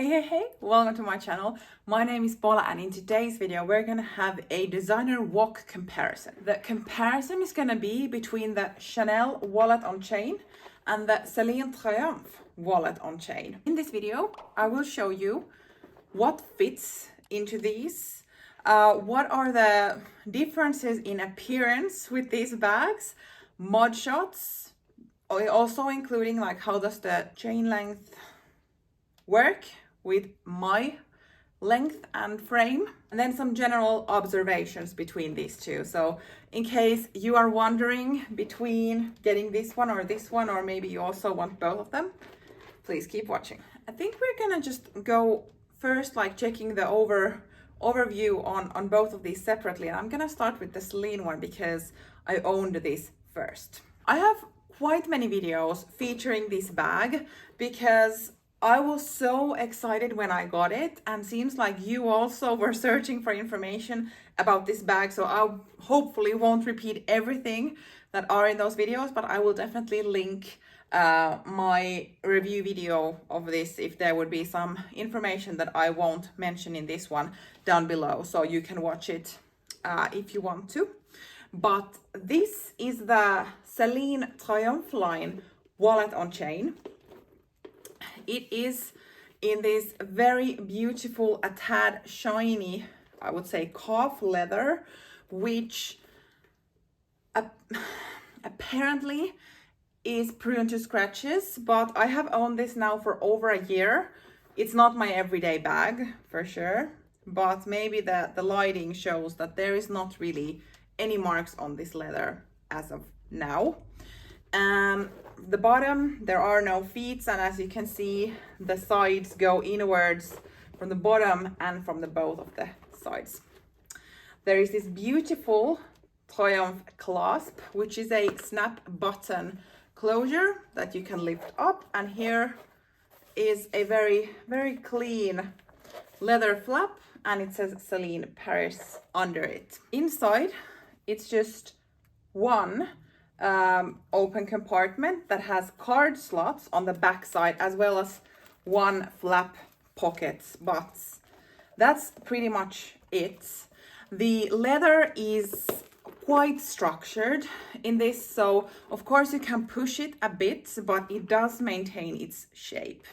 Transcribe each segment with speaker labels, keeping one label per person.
Speaker 1: Hey, welcome to my channel. My name is Paula and in today's video we're gonna have a designer walk comparison. The comparison is gonna be between the Chanel wallet on chain and the Celine Triomphe wallet on chain. In this video I will show you what fits into these, what are the differences in appearance with these bags, mod shots, also including like how does the chain length work with my length and frame, and then some general observations between these two. So in case you are wondering between getting this one, or maybe you also want both of them, please keep watching. I think we're gonna just go first like checking the overview on both of these separately, and I'm gonna start with the Celine one because I owned this first. I have quite many videos featuring this bag because I was so excited when I got it, and seems like you also were searching for information about this bag, so I hopefully won't repeat everything that are in those videos, but I will definitely link my review video of this if there would be some information that I won't mention in this one down below, so you can watch it if you want to. But this is the Celine Triomphe line wallet on chain. It is in this very beautiful, a tad shiny, I would say calf leather, which apparently is prone to scratches, but I have owned this now for over a year. It's not my everyday bag for sure, but maybe the lighting shows that there is not really any marks on this leather as of now. The bottom, there are no feet, and as you can see, the sides go inwards from the bottom and from the both of the sides. There is this beautiful Triumph clasp, which is a snap button closure that you can lift up, and here is a very clean leather flap, and it says Celine Paris under it. Inside, it's just one open compartment that has card slots on the back side, as well as one flap pocket, but that's pretty much it. The leather is quite structured in this, so of course you can push it a bit, but it does maintain its shape.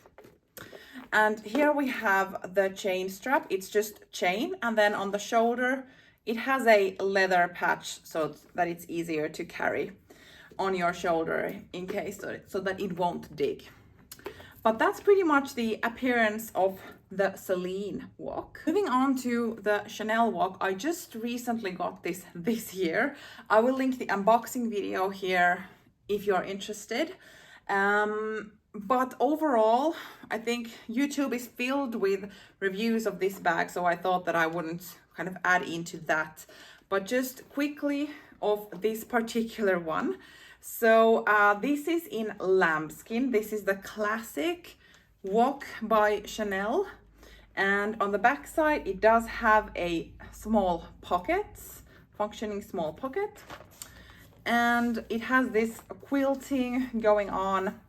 Speaker 1: And here we have the chain strap. It's just chain, and then on the shoulder it has a leather patch so that it's easier to carry on your shoulder in case, so that it won't dig. But that's pretty much the appearance of the Celine Walk. Moving on to the chanelwoc, I just recently got this year. I will link the unboxing video here if you're interested. But overall, I think YouTube is filled with reviews of this bag, so I thought that I wouldn't kind of add into that. But just quickly of this particular one. So this is in lambskin. This is the classic walk by Chanel, and on the back side it does have a small pocket, functioning small pocket, and it has this quilting going on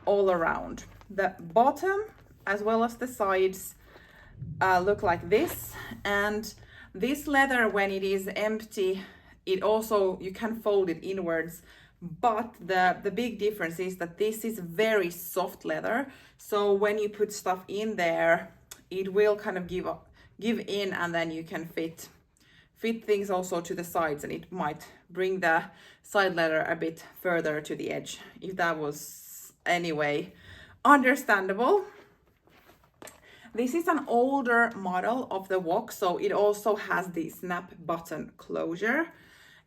Speaker 1: all around. The bottom as well as the sides look like this, and this leather, when it is empty, it also, you can fold it inwards, but the big difference is that this is very soft leather, so when you put stuff in there it will kind of give in, and then you can fit things also to the sides, and it might bring the side leather a bit further to the edge, if that was anyway understandable. This is an older model of the walk, so it also has the snap button closure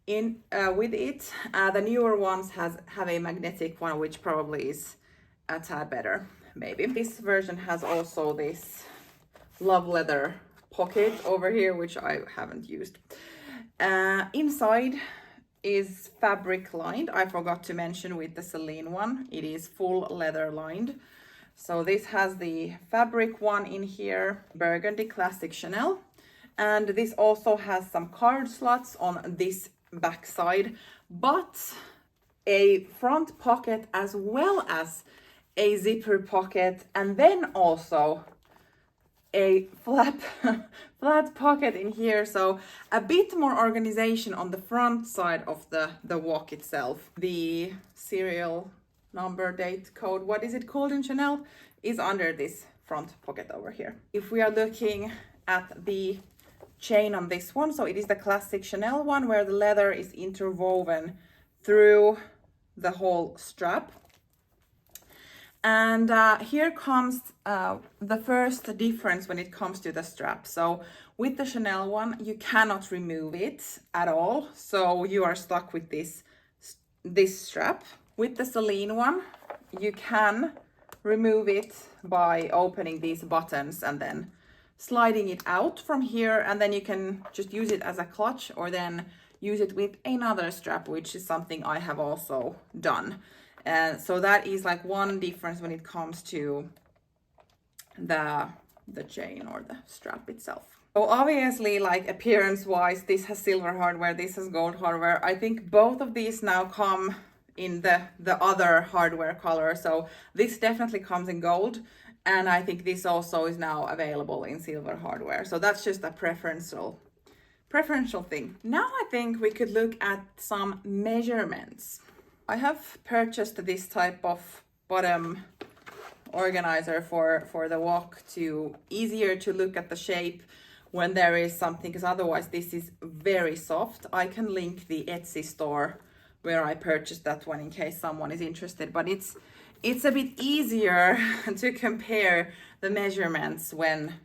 Speaker 1: in with it. The newer ones have a magnetic one, which probably is a tad better maybe. This version has also this love leather pocket over here, which I haven't used. Inside is fabric lined. I forgot to mention with the Celine one, it is full leather lined. So this has the fabric one in here, burgundy classic Chanel, and this also has some card slots on this back side, but a front pocket as well as a zipper pocket, and then also a flat flat pocket in here, so a bit more organization on the front side of the wok itself. The serial number, date, code, what is it called in Chanel, is under this front pocket over here. If we are looking at the chain on this one, so it is the classic Chanel one where the leather is interwoven through the whole strap. And here comes the first difference when it comes to the strap. So with the Chanel one, you cannot remove it at all. So you are stuck with this strap. With the Celine one, you can remove it by opening these buttons and then sliding it out from here. And then you can just use it as a clutch or then use it with another strap, which is something I have also done. And so that is like one difference when it comes to the chain or the strap itself. So obviously, like appearance wise, this has silver hardware, this has gold hardware. I think both of these now come in the other hardware color. So this definitely comes in gold. And I think this also is now available in silver hardware. So that's just a preferential thing. Now I think we could look at some measurements. I have purchased this type of bottom organizer for the wok to easier to look at the shape when there is something, because otherwise this is very soft. I can link the Etsy store where I purchased that one in case someone is interested, but it's a bit easier to compare the measurements when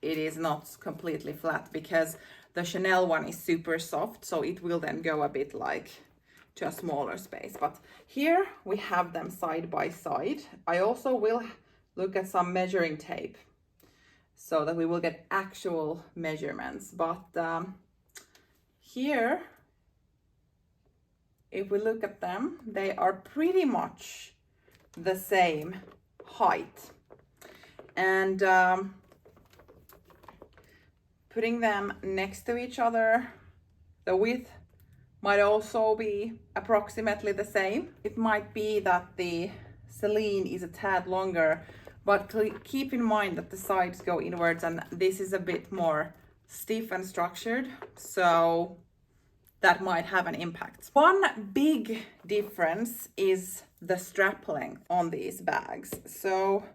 Speaker 1: it is not completely flat, because the Chanel one is super soft, so it will then go a bit like to a smaller space. But here we have them side by side. I also will look at some measuring tape so that we will get actual measurements. But here, if we look at them, they are pretty much the same height. And putting them next to each other, the width might also be approximately the same. It might be that the Celine is a tad longer, but keep in mind that the sides go inwards and this is a bit more stiff and structured, so that might have an impact. One big difference is the strap length on these bags. So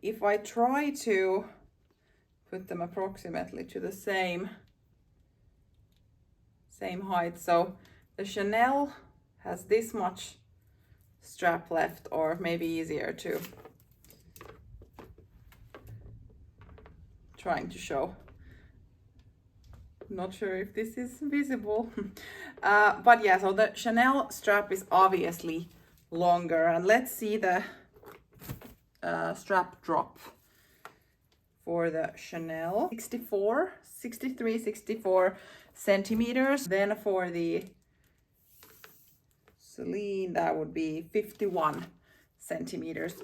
Speaker 1: if I try to put them approximately to the same height, so the Chanel has this much strap left, or maybe easier to trying to show. Not sure if this is visible. But yeah, so the Chanel strap is obviously longer, and let's see the strap drop for the Chanel. 64 centimeters. Then for the Celine, that would be 51 centimeters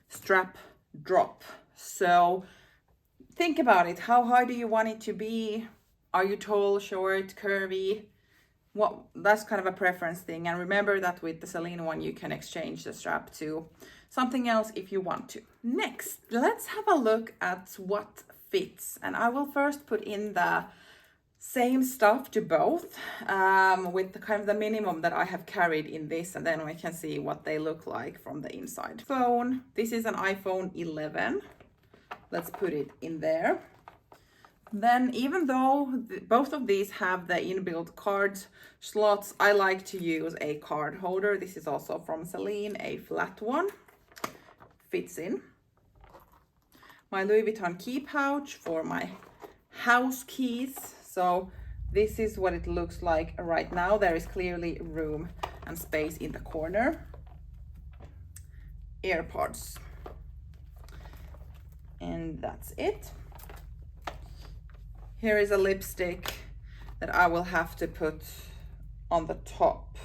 Speaker 1: strap drop. So think about it. How high do you want it to be? Are you tall, short, curvy? That's kind of a preference thing. And remember that with the Celine one, you can exchange the strap to something else if you want to. Next, let's have a look at what fits. And I will first put in the same stuff to both with the kind of the minimum that I have carried in this, and then we can see what they look like from the inside. Phone, this is an iPhone 11. Let's put it in there. Then even though both of these have the inbuilt card slots, I like to use a card holder. This is also from Celine, a flat one. Fits in. My Louis Vuitton key pouch for my house keys. So this is what it looks like right now. There is clearly room and space in the corner. AirPods. And that's it. Here is a lipstick that I will have to put on the top.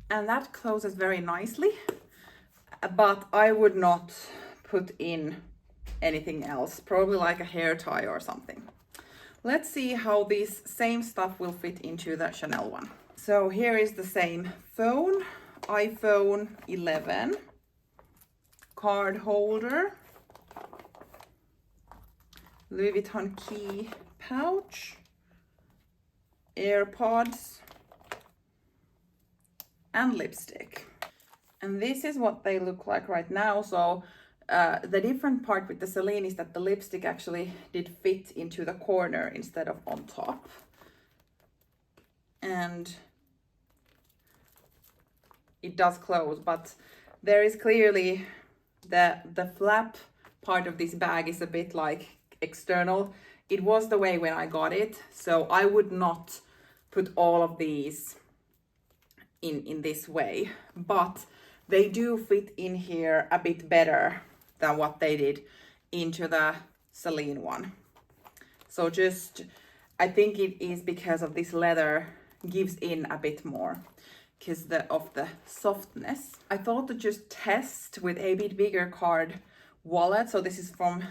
Speaker 1: And that closes very nicely, but I would not put in anything else, probably like a hair tie or something. Let's see how this same stuff will fit into the Chanel one. So here is the same phone, iPhone 11. card holder, Louis Vuitton key pouch, AirPods, and lipstick. And this is what they look like right now. So the different part with the Celine is that the lipstick actually did fit into the corner instead of on top. And it does close, but there is clearly the flap part of this bag is a bit like external. It was the way when I got it, so I would not put all of these in this way, but they do fit in here a bit better than what they did into the Celine one. So just, I think it is because of this leather gives in a bit more because of the softness. I thought to just test with a bit bigger card wallet. So this is from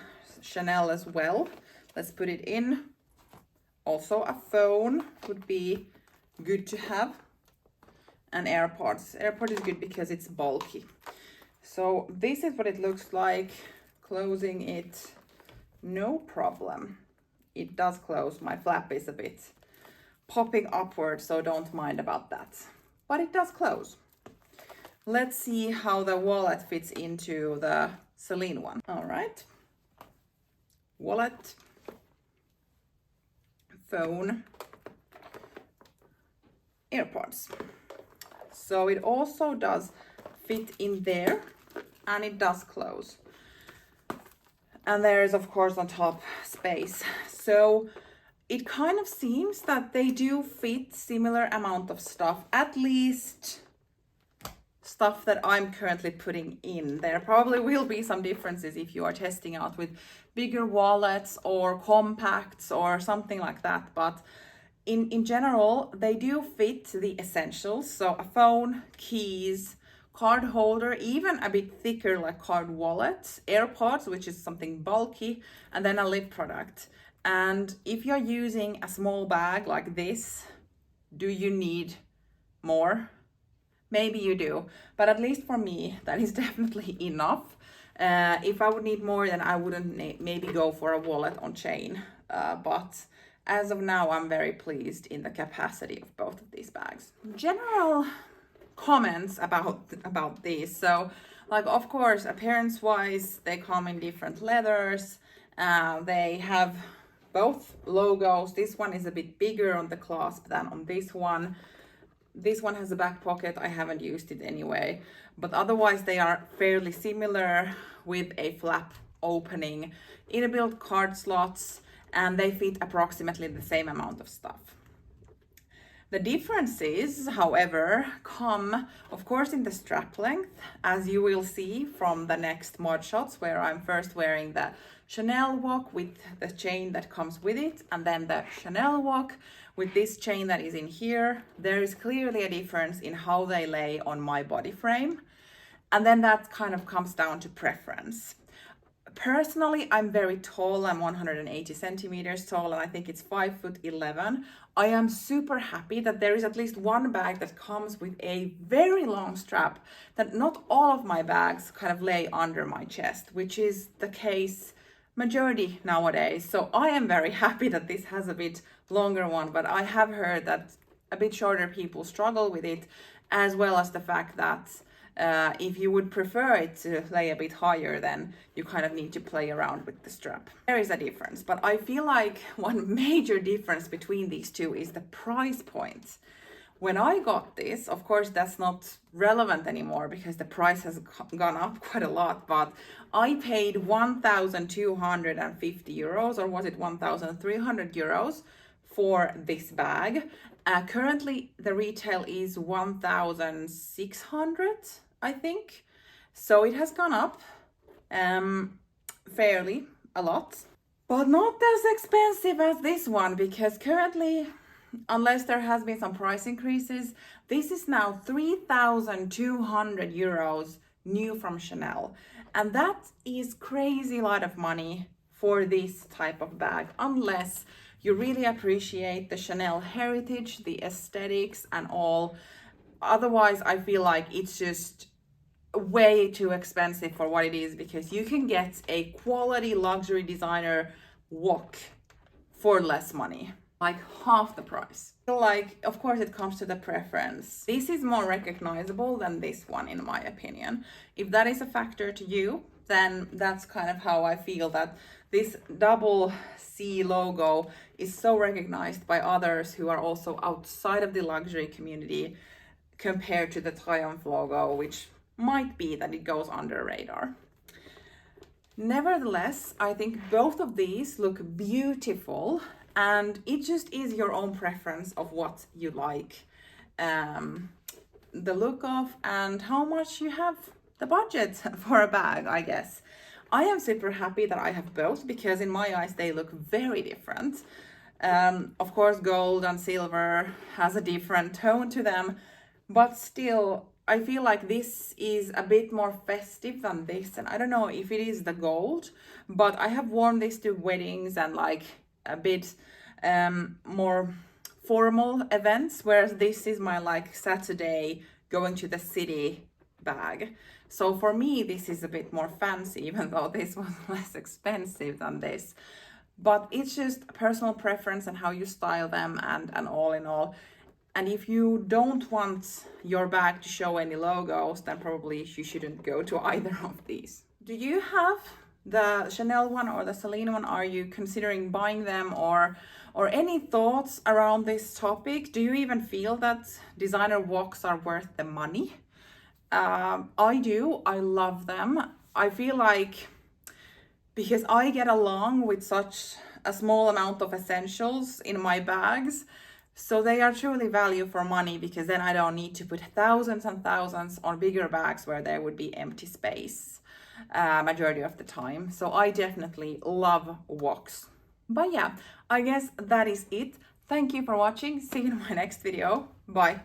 Speaker 1: Chanel as well. Let's put it in. Also a phone would be good to have. And AirPods. AirPod is good because it's bulky. So this is what it looks like. Closing it, no problem. It does close. My flap is a bit popping upward, so don't mind about that. But it does close. Let's see how the wallet fits into the Celine one. All right. Wallet, phone, AirPods. So it also does fit in there and it does close. And there is of course on top space. So it kind of seems that they do fit similar amount of stuff, at least stuff that I'm currently putting in. There probably will be some differences if you are testing out with bigger wallets or compacts or something like that. But in general, they do fit the essentials. So a phone, keys, card holder, even a bit thicker like card wallet, AirPods, which is something bulky, and then a lip product. And if you're using a small bag like this, do you need more? Maybe you do, but at least for me, that is definitely enough. If I would need more, then I wouldn't maybe go for a wallet on chain. But as of now, I'm very pleased in the capacity of both of these bags. General comments about these. So, like, of course, appearance-wise, they come in different leathers. They have both logos. This one is a bit bigger on the clasp than on this one. This one has a back pocket. I haven't used it anyway, but otherwise they are fairly similar with a flap opening, inbuilt card slots, and they fit approximately the same amount of stuff. The differences, however, come, of course, in the strap length, as you will see from the next mod shots, where I'm first wearing the chanelwoc with the chain that comes with it, and then the chanelwoc with this chain that is in here. There is clearly a difference in how they lay on my body frame, and then that kind of comes down to preference. Personally, I'm very tall. I'm 180 centimeters tall, and I think it's 5'11". I am super happy that there is at least one bag that comes with a very long strap, that not all of my bags kind of lay under my chest, which is the case majority nowadays. So I am very happy that this has a bit longer one, but I have heard that a bit shorter people struggle with it, as well as the fact that if you would prefer it to lay a bit higher, then you kind of need to play around with the strap. There is a difference, but I feel like one major difference between these two is the price point. When I got this, of course, that's not relevant anymore because the price has gone up quite a lot, but I paid 1,250 euros, or was it 1,300 euros for this bag. Currently, the retail is 1,600, I think. So it has gone up fairly a lot, but not as expensive as this one, because currently, unless there has been some price increases, this is now 3,200 euros new from Chanel. And that is crazy lot of money for this type of bag, unless you really appreciate the Chanel heritage, the aesthetics and all. Otherwise, I feel like it's just way too expensive for what it is, because you can get a quality luxury designer wok for less money, like half the price. Like, of course, it comes to the preference. This is more recognizable than this one, in my opinion. If that is a factor to you, then that's kind of how I feel, that this double C logo is so recognized by others who are also outside of the luxury community compared to the Triumph logo, which might be that it goes under radar. Nevertheless, I think both of these look beautiful, and it just is your own preference of what you like the look of and how much you have the budget for a bag, I guess. I am super happy that I have both, because in my eyes they look very different. Of course, gold and silver has a different tone to them, but still I feel like this is a bit more festive than this, and I don't know if it is the gold, but I have worn this to weddings and like a bit more formal events, whereas this is my like Saturday going to the city bag. So for me, this is a bit more fancy, even though this was less expensive than this. But it's just personal preference and how you style them, and all in all. And if you don't want your bag to show any logos, then probably you shouldn't go to either of these. Do you have the Chanel one or the Celine one? Are you considering buying them, or any thoughts around this topic? Do you even feel that designer woks are worth the money? I do. I love them. I feel like, because I get along with such a small amount of essentials in my bags, so they are truly value for money, because then I don't need to put thousands and thousands on bigger bags where there would be empty space majority of the time. So I definitely love woks. But yeah, I guess that is it. Thank you for watching. See you in my next video. Bye.